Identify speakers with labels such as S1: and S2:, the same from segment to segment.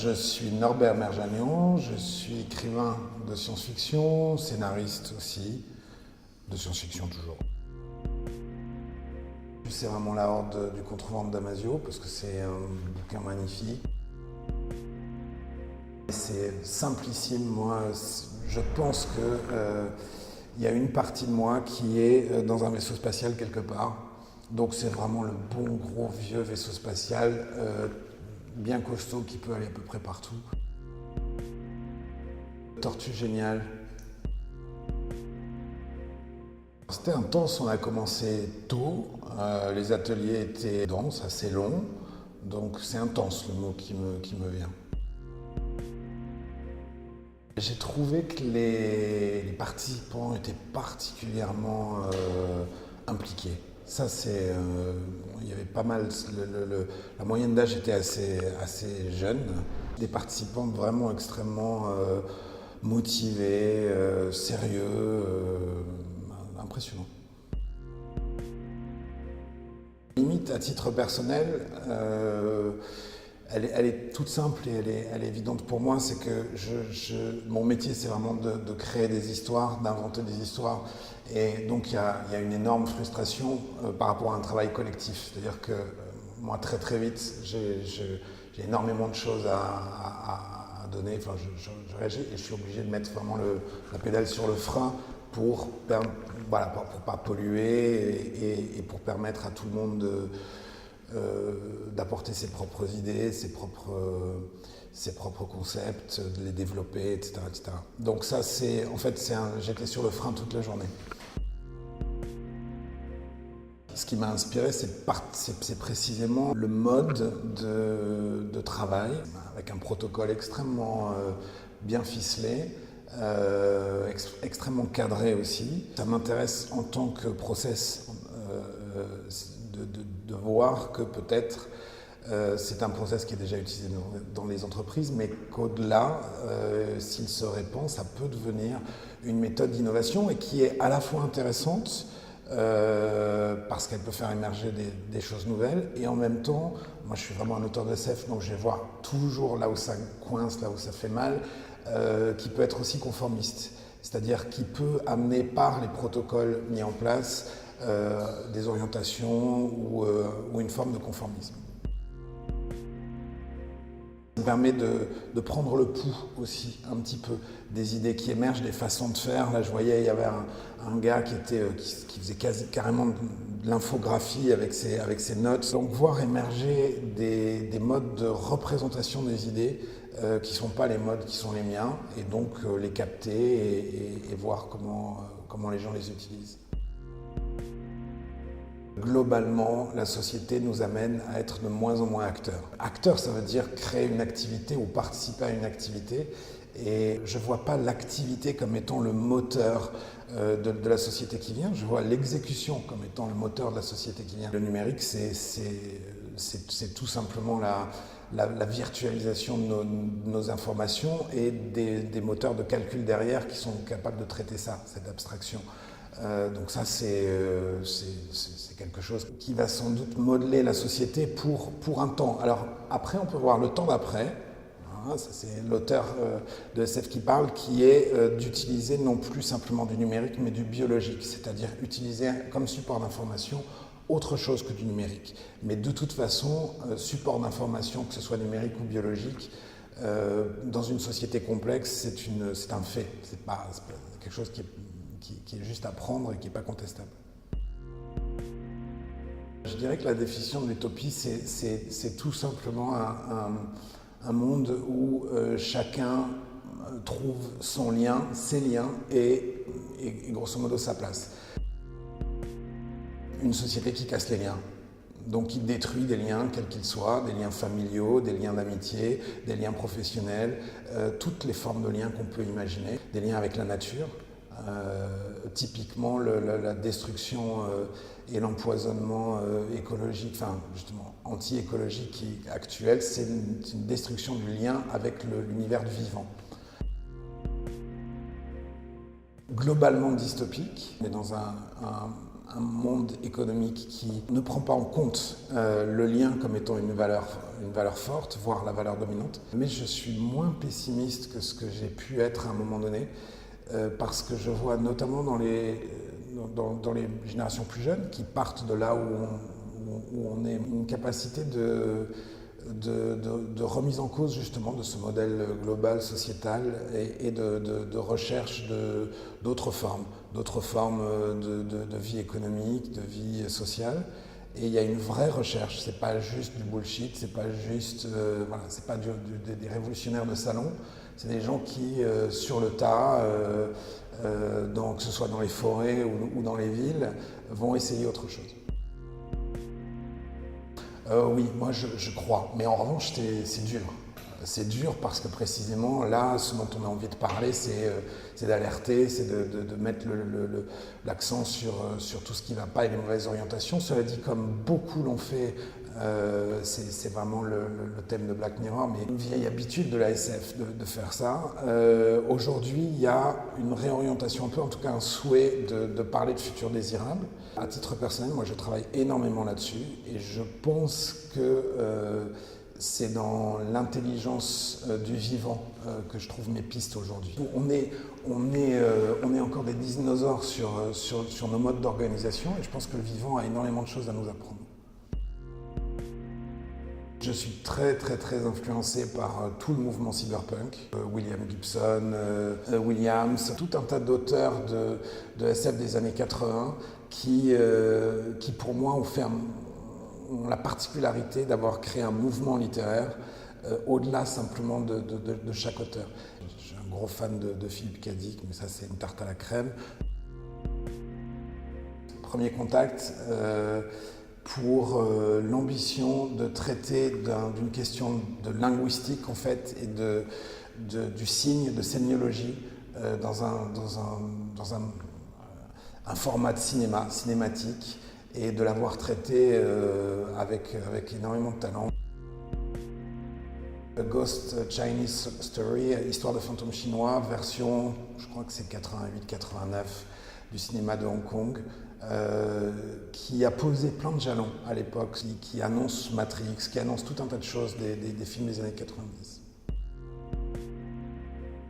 S1: Je suis Norbert Merjanian, je suis écrivain de science-fiction, scénariste aussi, de science-fiction toujours. C'est vraiment la Horde du Contrevent de Damasio, parce que c'est un bouquin magnifique. C'est simplissime, moi, je pense qu'il y a une partie de moi qui est dans un vaisseau spatial quelque part. Donc c'est vraiment le bon gros vieux vaisseau spatial, bien costaud, qui peut aller à peu près partout. Tortue géniale. C'était intense, on a commencé tôt, les ateliers étaient denses, assez longs, donc c'est intense le mot qui me vient. J'ai trouvé que les participants étaient particulièrement impliqués. Ça, il y avait pas mal, la moyenne d'âge était assez jeune. Des participants vraiment extrêmement motivés, sérieux, impressionnant. Limite, à titre personnel, elle est toute simple et elle est évidente pour moi, c'est que mon métier, c'est vraiment de créer des histoires, d'inventer des histoires. Et donc il y a une énorme frustration par rapport à un travail collectif. C'est-à-dire que moi, très vite, j'ai énormément de choses à donner. Enfin, je réagis et je suis obligé de mettre vraiment la pédale sur le frein pour pas polluer et pour permettre à tout le monde d'apporter ses propres idées, ses propres concepts, de les développer, etc. Donc ça, j'étais sur le frein toute la journée. Ce qui m'a inspiré, c'est précisément le mode de travail, avec un protocole extrêmement bien ficelé, extrêmement cadré aussi. Ça m'intéresse en tant que process de voir que peut-être c'est un process qui est déjà utilisé dans les entreprises, mais qu'au-delà, s'il se répand, ça peut devenir une méthode d'innovation et qui est à la fois intéressante parce qu'elle peut faire émerger des choses nouvelles et en même temps, moi je suis vraiment un auteur de SF, donc je vais voir toujours là où ça coince, là où ça fait mal, qui peut être aussi conformiste, c'est-à-dire qui peut amener par les protocoles mis en place des orientations ou une forme de conformisme. Ça permet de prendre le pouls aussi un petit peu des idées qui émergent, des façons de faire. Là je voyais, il y avait un gars qui faisait carrément de l'infographie avec ses notes. Donc voir émerger des modes de représentation des idées qui ne sont pas les modes qui sont les miens, et donc les capter et voir comment les gens les utilisent. Globalement, la société nous amène à être de moins en moins acteurs. Acteur, ça veut dire créer une activité ou participer à une activité. Et je ne vois pas l'activité comme étant le moteur de la société qui vient. Je vois l'exécution comme étant le moteur de la société qui vient. Le numérique, c'est tout simplement la virtualisation de nos informations et des moteurs de calcul derrière qui sont capables de traiter ça, cette abstraction. Donc ça, c'est quelque chose qui va sans doute modeler la société pour un temps. Alors après, on peut voir le temps d'après. C'est l'auteur de SF qui parle, qui est d'utiliser non plus simplement du numérique, mais du biologique, c'est-à-dire utiliser comme support d'information autre chose que du numérique. Mais de toute façon, support d'information, que ce soit numérique ou biologique, dans une société complexe, c'est un fait. C'est pas quelque chose qui est juste à prendre et qui n'est pas contestable. Je dirais que la définition de l'utopie, c'est tout simplement un monde où chacun trouve son lien, ses liens et grosso modo sa place. Une société qui casse les liens, donc qui détruit des liens quels qu'ils soient, des liens familiaux, des liens d'amitié, des liens professionnels, toutes les formes de liens qu'on peut imaginer, des liens avec la nature. Typiquement la destruction et l'empoisonnement écologique, enfin justement anti-écologique actuel, c'est une destruction du lien avec l'univers du vivant. Globalement dystopique, mais dans un un monde économique qui ne prend pas en compte le lien comme étant une valeur forte, voire la valeur dominante. Mais je suis moins pessimiste que ce que j'ai pu être à un moment donné, parce que je vois notamment dans les générations plus jeunes qui partent de là où on est une capacité de remise en cause justement de ce modèle global, sociétal et de recherche d'autres formes de vie économique, de vie sociale. Et il y a une vraie recherche, c'est pas juste du bullshit, c'est pas juste, voilà, c'est pas des révolutionnaires de salon, c'est des gens qui, sur le tas, que ce soit dans les forêts ou dans les villes, vont essayer autre chose. Oui, moi je crois, mais en revanche c'est dur. C'est dur parce que précisément là, ce dont on a envie de parler, c'est d'alerter, c'est de mettre l'accent sur tout ce qui ne va pas et les mauvaises orientations. Cela dit, comme beaucoup l'ont fait, c'est vraiment le thème de Black Mirror, mais une vieille habitude de la SF de faire ça. Aujourd'hui, il y a une réorientation un peu, en tout cas un souhait de parler de futur désirable. À titre personnel, moi je travaille énormément là-dessus et je pense que c'est dans l'intelligence du vivant que je trouve mes pistes aujourd'hui. On est encore des dinosaures sur nos modes d'organisation et je pense que le vivant a énormément de choses à nous apprendre. Je suis très influencé par tout le mouvement cyberpunk, William Gibson, Williams, tout un tas d'auteurs de SF des années 80 qui pour moi ont la particularité d'avoir créé un mouvement littéraire au-delà simplement de chaque auteur. Je suis un gros fan de Philippe K. Dick, mais ça c'est une tarte à la crème. Premier contact pour l'ambition de traiter d'une question de linguistique en fait et du signe, de sémiologie dans un format de cinématique et de l'avoir traité avec énormément de talent. Ghost Chinese Story, histoire de fantôme chinois, version, je crois que c'est 88-89 du cinéma de Hong Kong, qui a posé plein de jalons à l'époque, qui annonce Matrix, qui annonce tout un tas de choses des films des années 90.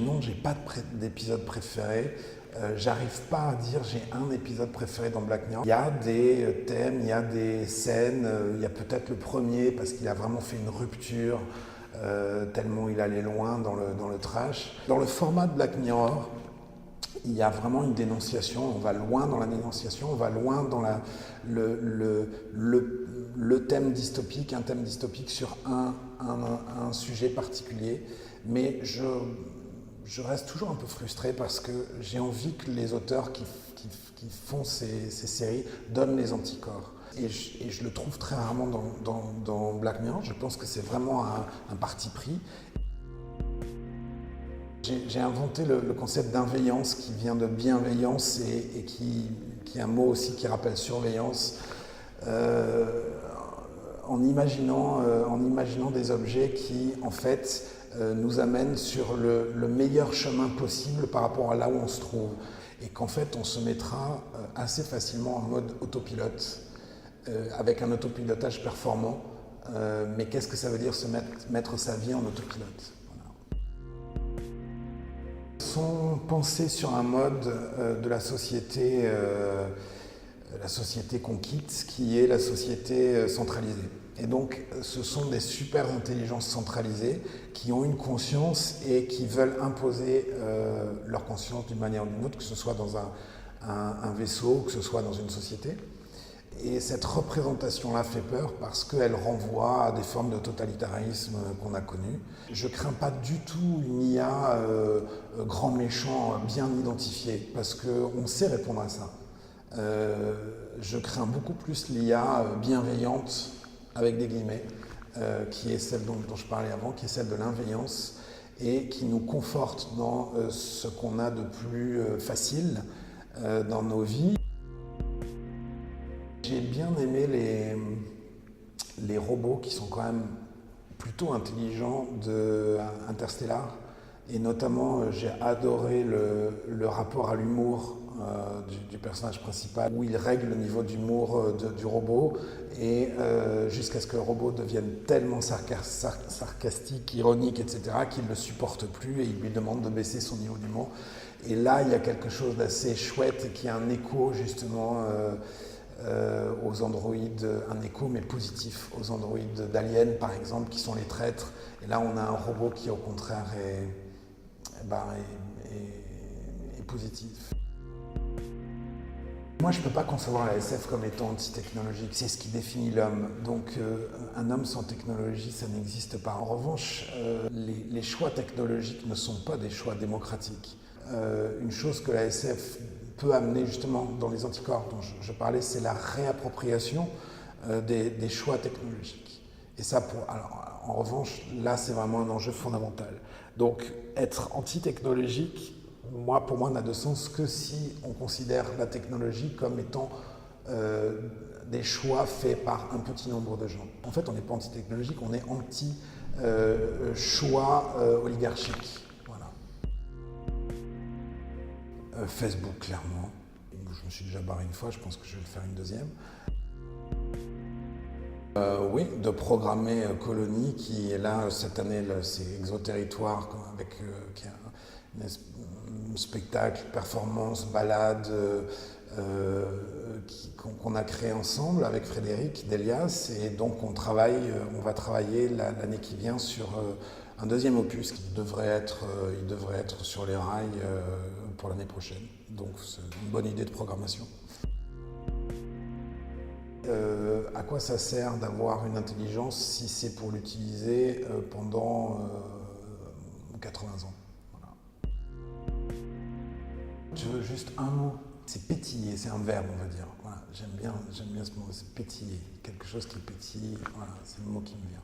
S1: Non, j'ai pas d'épisode préféré. J'arrive pas à dire j'ai un épisode préféré dans Black Mirror. Il y a des thèmes, il y a des scènes, il y a peut-être le premier parce qu'il a vraiment fait une rupture, tellement il allait loin dans le trash. Dans le format de Black Mirror, il y a vraiment une dénonciation, on va loin dans la dénonciation, on va loin dans le thème dystopique, un thème dystopique sur un sujet particulier, mais je reste toujours un peu frustré parce que j'ai envie que les auteurs qui font ces séries donnent les anticorps. Et je le trouve très rarement dans Black Mirror, je pense que c'est vraiment un parti pris. J'ai inventé le concept d'inveillance qui vient de bienveillance et qui est un mot aussi qui rappelle surveillance, en imaginant des objets qui en fait nous amènent sur le meilleur chemin possible par rapport à là où on se trouve et qu'en fait on se mettra assez facilement en mode autopilote avec un autopilotage performant, mais qu'est-ce que ça veut dire mettre sa vie en autopilote? Sont pensés sur un mode de la société qu'on quitte, qui est la société centralisée. Et donc, ce sont des super intelligences centralisées qui ont une conscience et qui veulent imposer leur conscience d'une manière ou d'une autre, que ce soit dans un vaisseau, que ce soit dans une société. Et cette représentation-là fait peur parce qu'elle renvoie à des formes de totalitarisme qu'on a connues. Je ne crains pas du tout une IA grand méchant bien identifié parce qu'on sait répondre à ça. Je crains beaucoup plus l'IA bienveillante, avec des guillemets, qui est celle dont je parlais avant, qui est celle de l'inveillance et qui nous conforte dans ce qu'on a de plus facile dans nos vies. J'ai bien aimé les robots qui sont quand même plutôt intelligents de Interstellar et notamment j'ai adoré le rapport à l'humour du personnage principal, où il règle le niveau d'humour du robot, et jusqu'à ce que le robot devienne tellement sarcastique, ironique, etc., qu'il ne le supporte plus et il lui demande de baisser son niveau d'humour. Et là, il y a quelque chose d'assez chouette qui a un écho justement aux androïdes, un écho mais positif, aux androïdes d'Alien par exemple, qui sont les traîtres. Et là, on a un robot qui au contraire est positif. Moi, je ne peux pas concevoir la SF comme étant anti-technologique. C'est ce qui définit l'homme. Donc, un homme sans technologie, ça n'existe pas. En revanche, les choix technologiques ne sont pas des choix démocratiques. Une chose que la SF peut amener justement dans les anticorps dont je parlais, c'est la réappropriation des choix technologiques. Et ça, alors, en revanche, là, c'est vraiment un enjeu fondamental. Donc, être anti-technologique, pour moi, n'a de sens que si on considère la technologie comme étant des choix faits par un petit nombre de gens. En fait, on n'est pas anti-technologique, on est anti-choix oligarchique. Voilà. Facebook, clairement. Je me suis déjà barré une fois, je pense que je vais le faire une deuxième. Oui, de programmer Colony, qui est là cette année, c'est Exoterritoire, avec qui est un spectacle, performance, balade qu'on a créé ensemble avec Frédéric Delias, et donc on va travailler l'année qui vient sur un deuxième opus qui devrait être sur les rails pour l'année prochaine. Donc c'est une bonne idée de programmation. À quoi ça sert d'avoir une intelligence si c'est pour l'utiliser pendant 80 ans? Voilà. Je veux juste un mot, c'est pétiller, c'est un verbe on va dire. Voilà, j'aime bien ce mot, c'est pétiller, quelque chose qui pétille, voilà, c'est le mot qui me vient.